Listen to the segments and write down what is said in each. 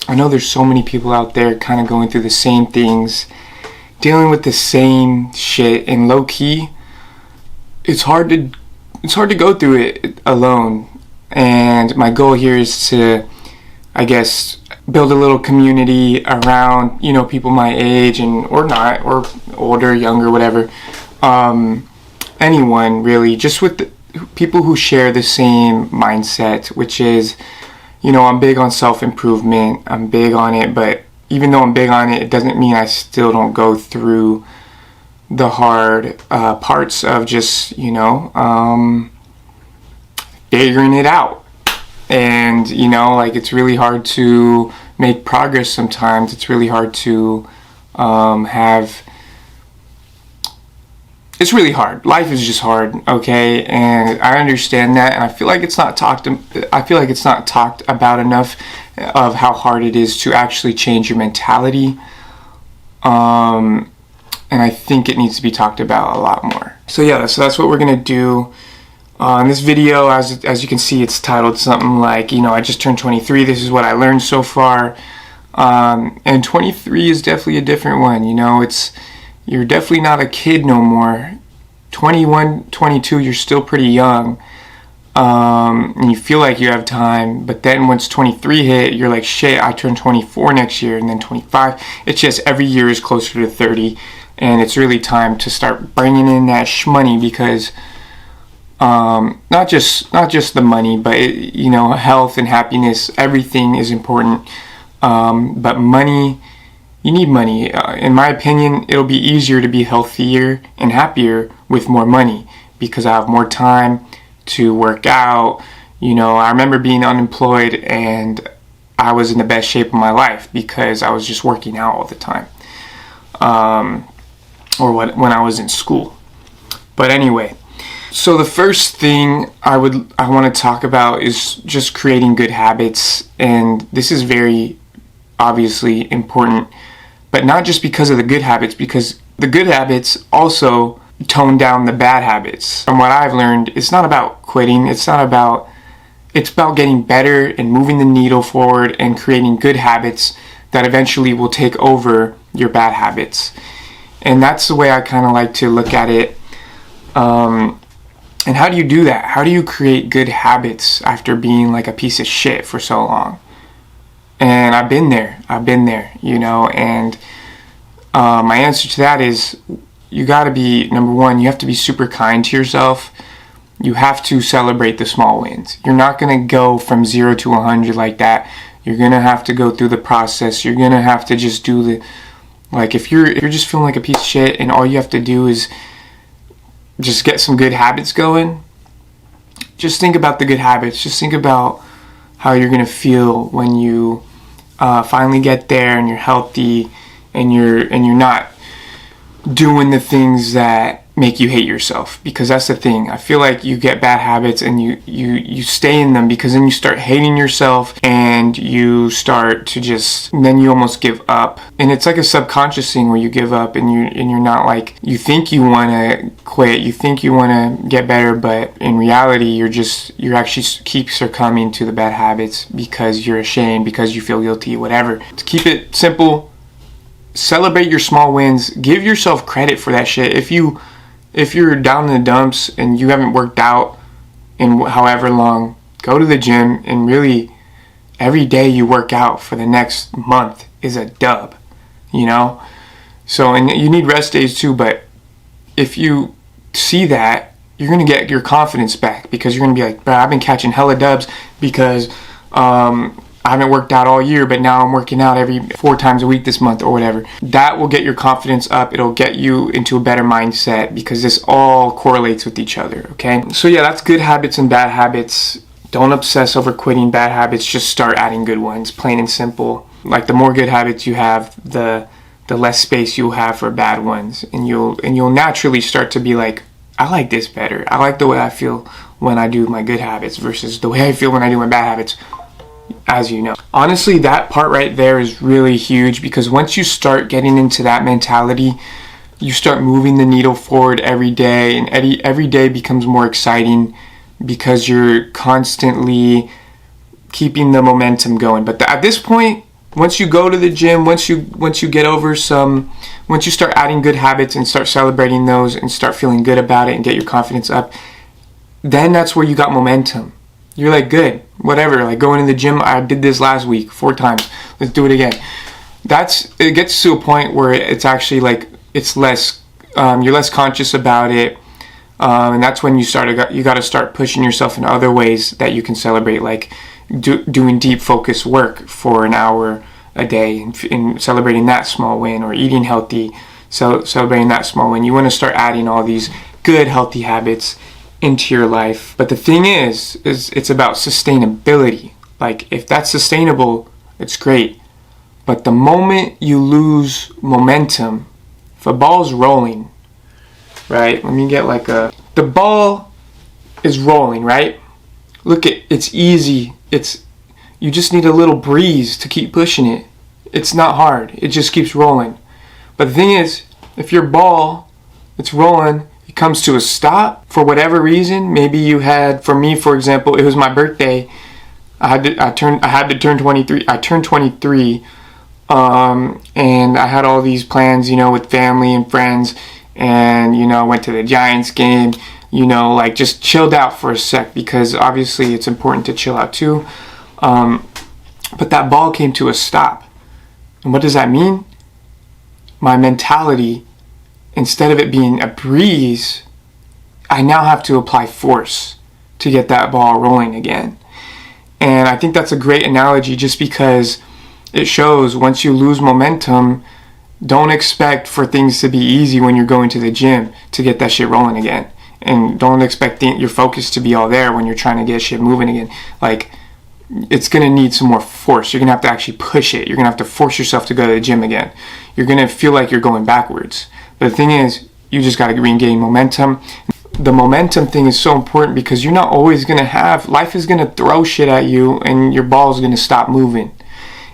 I know there's so many people out there kind of going through the same things, dealing with the same shit, and low key, it's hard to go through it alone. And my goal here is to, I guess, build a little community around, people my age or not, or older, younger, whatever. Anyone really, just with people who share the same mindset, which is, I'm big on self-improvement. I'm big on it, but even though I'm big on it, it doesn't mean I still don't go through the hard parts of just, figuring it out. And, it's really hard to make progress sometimes. It's really hard to it's really hard. Life is just hard, okay? And I understand that, and I feel like it's not talked about enough of how hard it is to actually change your mentality. And I think it needs to be talked about a lot more. So that's what we're gonna do. In this video, as you can see, it's titled something like, I just turned 23, this is what I learned so far. And 23 is definitely a different one, you're definitely not a kid no more. 21, 22, you're still pretty young. And you feel like you have time, but then once 23 hit, you're like, shit, I turn 24 next year, and then 25. It's just every year is closer to 30, and it's really time to start bringing in that shmoney, because not just the money, but health and happiness, everything is important. But money, you need money. In my opinion, it'll be easier to be healthier and happier with more money, because I have more time to work out. I remember being unemployed and I was in the best shape of my life because I was just working out all the time. When I was in school. But anyway, so the first thing I want to talk about is just creating good habits, and this is very obviously important, but not just because of the good habits, because the good habits also tone down the bad habits. From what I've learned, it's not about quitting, it's about getting better and moving the needle forward and creating good habits that eventually will take over your bad habits. And that's the way I kind of like to look at it. And how do you do that? How do you create good habits after being like a piece of shit for so long? And I've been there, and my answer to that is, you gotta be, number one, you have to be super kind to yourself. You have to celebrate the small wins. You're not gonna go from 0 to 100 like that. You're gonna have to go through the process. You're gonna have to just do if you're just feeling like a piece of shit and all you have to do is just get some good habits going, just think about the good habits. Just think about how you're going to feel when you finally get there and you're healthy and you're not doing the things that make you hate yourself. Because that's the thing. I feel like you get bad habits and you stay in them, because then you start hating yourself and you start to then you almost give up. And it's like a subconscious thing where you give up and you're not like, you think you want to quit, you think you want to get better, but in reality you're actually keep succumbing to the bad habits because you're ashamed, because you feel guilty, whatever. To keep it simple, celebrate your small wins. Give yourself credit for that shit. If you're down in the dumps and you haven't worked out in however long, go to the gym, and really every day you work out for the next month is a dub, So, and you need rest days too, but if you see that, you're going to get your confidence back, because you're going to be like, bro, I've been catching hella dubs because I haven't worked out all year, but now I'm working out every 4 times a week this month or whatever. That will get your confidence up. It'll get you into a better mindset, because this all correlates with each other, okay? So that's good habits and bad habits. Don't obsess over quitting bad habits. Just start adding good ones, plain and simple. Like, the more good habits you have, the less space you'll have for bad ones. And you'll naturally start to be like, I like this better. I like the way I feel when I do my good habits versus the way I feel when I do my bad habits. As you know, honestly, that part right there is really huge, because once you start getting into that mentality, you start moving the needle forward every day, and every day becomes more exciting because you're constantly keeping the momentum going. But at this point, once you go to the gym, once you get over once you start adding good habits and start celebrating those and start feeling good about it and get your confidence up, then that's where you got momentum. You're like, good, whatever, like going to the gym, I did this last week 4 times, let's do it again. It gets to a point where it's actually like, it's less, you're less conscious about it, and that's when you got to start pushing yourself in other ways that you can celebrate, like doing deep focus work for an hour a day and celebrating that small win, or eating healthy, so celebrating that small win. You want to start adding all these good healthy habits into your life. But the thing is it's about sustainability. Like, if that's sustainable, it's great. But the moment you lose momentum, if a ball's rolling, right? Let me get the ball is rolling, right? Look, it's easy. You just need a little breeze to keep pushing it. It's not hard. It just keeps rolling. But the thing is, if your ball, it's rolling, it comes to a stop for whatever reason. Maybe you had, for me, for example, it was my birthday. I had to turn 23. I turned 23, and I had all these plans, with family and friends, and went to the Giants game. Like, just chilled out for a sec, because obviously it's important to chill out too. But that ball came to a stop. And what does that mean? My mentality, instead of it being a breeze, I now have to apply force to get that ball rolling again. And I think that's a great analogy, just because it shows once you lose momentum, don't expect for things to be easy when you're going to the gym to get that shit rolling again. And don't expect your focus to be all there when you're trying to get shit moving again. Like, it's going to need some more force. You're going to have to actually push it. You're going to have to force yourself to go to the gym again. You're going to feel like you're going backwards. But the thing is, you just got to regain momentum. The momentum thing is so important, because you're not always going to have, life is going to throw shit at you, and your ball is going to stop moving.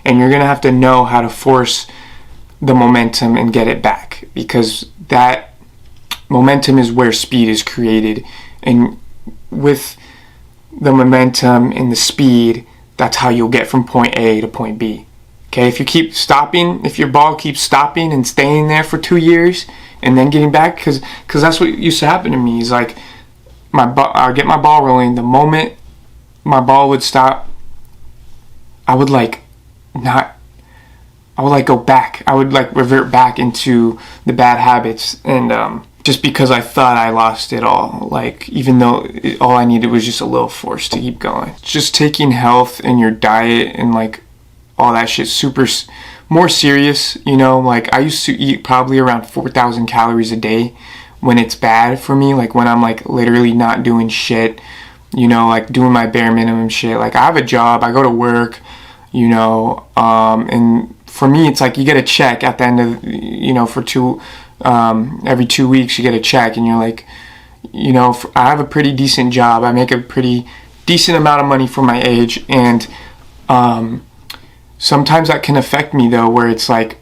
And you're going to have to know how to force the momentum and get it back, because that momentum is where speed is created. And with the momentum and the speed, that's how you'll get from point A to point B. Okay, if you keep stopping, if your ball keeps stopping and staying there for 2 years and then getting back, because that's what used to happen to me, is like, I would get my ball rolling. The moment my ball would stop, I would go back. I would revert back into the bad habits, and just because I thought I lost it all, like, even though all I needed was just a little force to keep going. Just taking health and your diet and like all that shit super more serious, like, I used to eat probably around 4,000 calories a day when it's bad for me, like when I'm like literally not doing shit, like doing my bare minimum shit. Like, I have a job, I go to work, and for me it's like you get a check at the end of, every 2 weeks you get a check, and you're like, I have a pretty decent job, I make a pretty decent amount of money for my age, and sometimes that can affect me though, where it's like,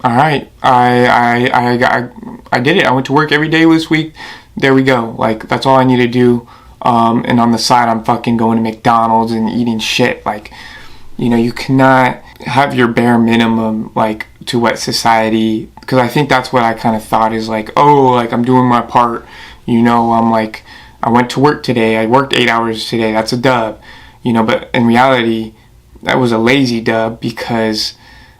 all right, I did it, I went to work every day this week, there we go, like, that's all I need to do, and on the side I'm fucking going to McDonald's and eating shit. Like, you cannot have your bare minimum, like, to what society, because I think that's what I kind of thought is like, oh, like, I'm doing my part, I'm like, I went to work today, I worked 8 hours today, that's a dub, but in reality, that was a lazy dub, because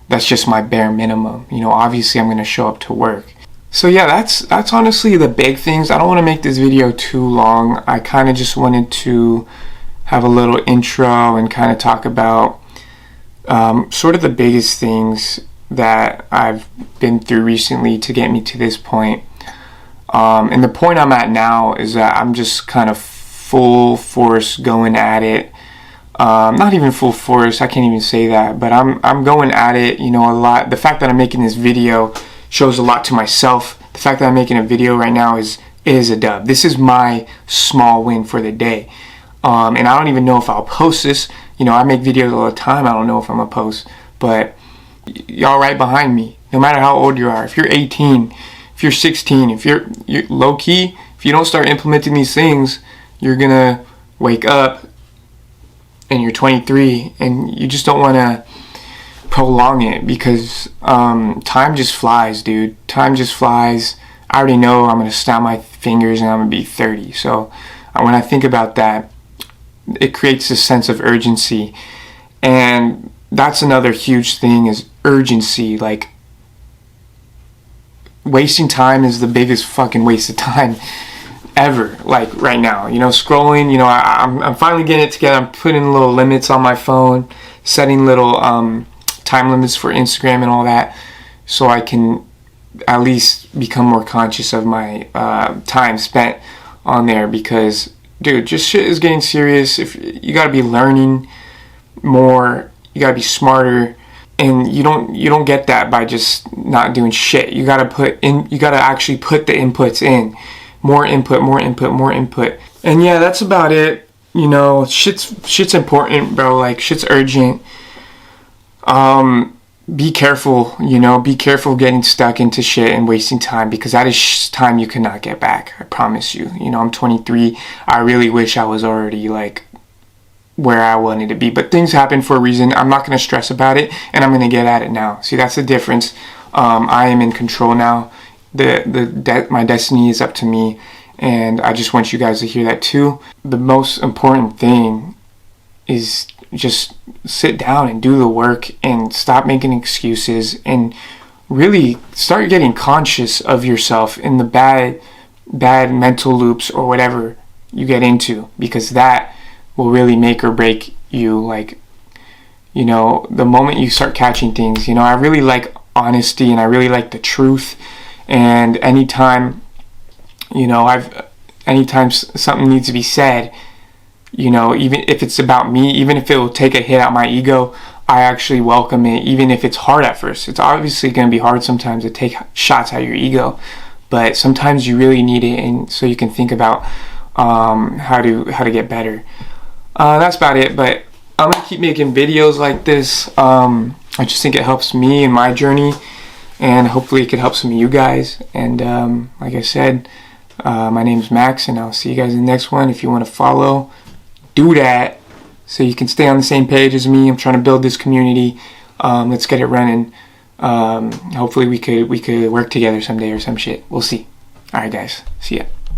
that's just my bare minimum. Obviously I'm going to show up to work. So yeah, that's honestly the big things. I don't want to make this video too long. I kind of just wanted to have a little intro and kind of talk about sort of the biggest things that I've been through recently to get me to this point. And the point I'm at now is that I'm just kind of full force going at it. Not even full force, I can't even say that, but I'm going at it, a lot. The fact that I'm making this video shows a lot to myself. The fact that I'm making a video right now is a dub. This is my small win for the day. And I don't even know if I'll post this. I make videos all the time. I don't know if I'm gonna post, but y'all right behind me. No matter how old you are, if you're 18, if you're 16, if you're low key, if you don't start implementing these things, you're gonna wake up and you're 23 and you just don't want to prolong it, because time just flies, dude. Time just flies. I already know I'm going to snap my fingers and I'm going to be 30. So when I think about that, it creates a sense of urgency. And that's another huge thing, is urgency. Like, wasting time is the biggest fucking waste of time ever. Like right now, scrolling, I'm finally getting it together. I'm putting little limits on my phone, setting little time limits for Instagram and all that, so I can at least become more conscious of my time spent on there. Because, dude, just shit is getting serious. If you gotta be learning more, you gotta be smarter, and you don't get that by just not doing shit. You gotta actually put the inputs in. More input. And yeah, that's about it. Shit's important, bro. Like, shit's urgent. Be careful, be careful getting stuck into shit and wasting time, because that is time you cannot get back. I promise you. I'm 23. I really wish I was already like where I wanted to be, but things happen for a reason. I'm not going to stress about it, and I'm going to get at it now. See, that's the difference. I am in control now. My destiny is up to me, and I just want you guys to hear that too. The most important thing is just sit down and do the work, and stop making excuses, and really start getting conscious of yourself in the bad mental loops or whatever you get into, because that will really make or break you. Like, the moment you start catching things, I really like honesty, and I really like the truth. And anytime something needs to be said, even if it's about me, even if it will take a hit at my ego, I actually welcome it, even if it's hard at first. It's obviously going to be hard sometimes to take shots at your ego, but sometimes you really need it, and so you can think about how to get better. That's about it, but I'm going to keep making videos like this. I just think it helps me in my journey, and hopefully it could help some of you guys. And like I said, my name's Max, and I'll see you guys in the next one. If you want to follow, do that so you can stay on the same page as me. I'm trying to build this community. Let's get it running. Hopefully we could work together someday or some shit. We'll see. Alright guys, see ya.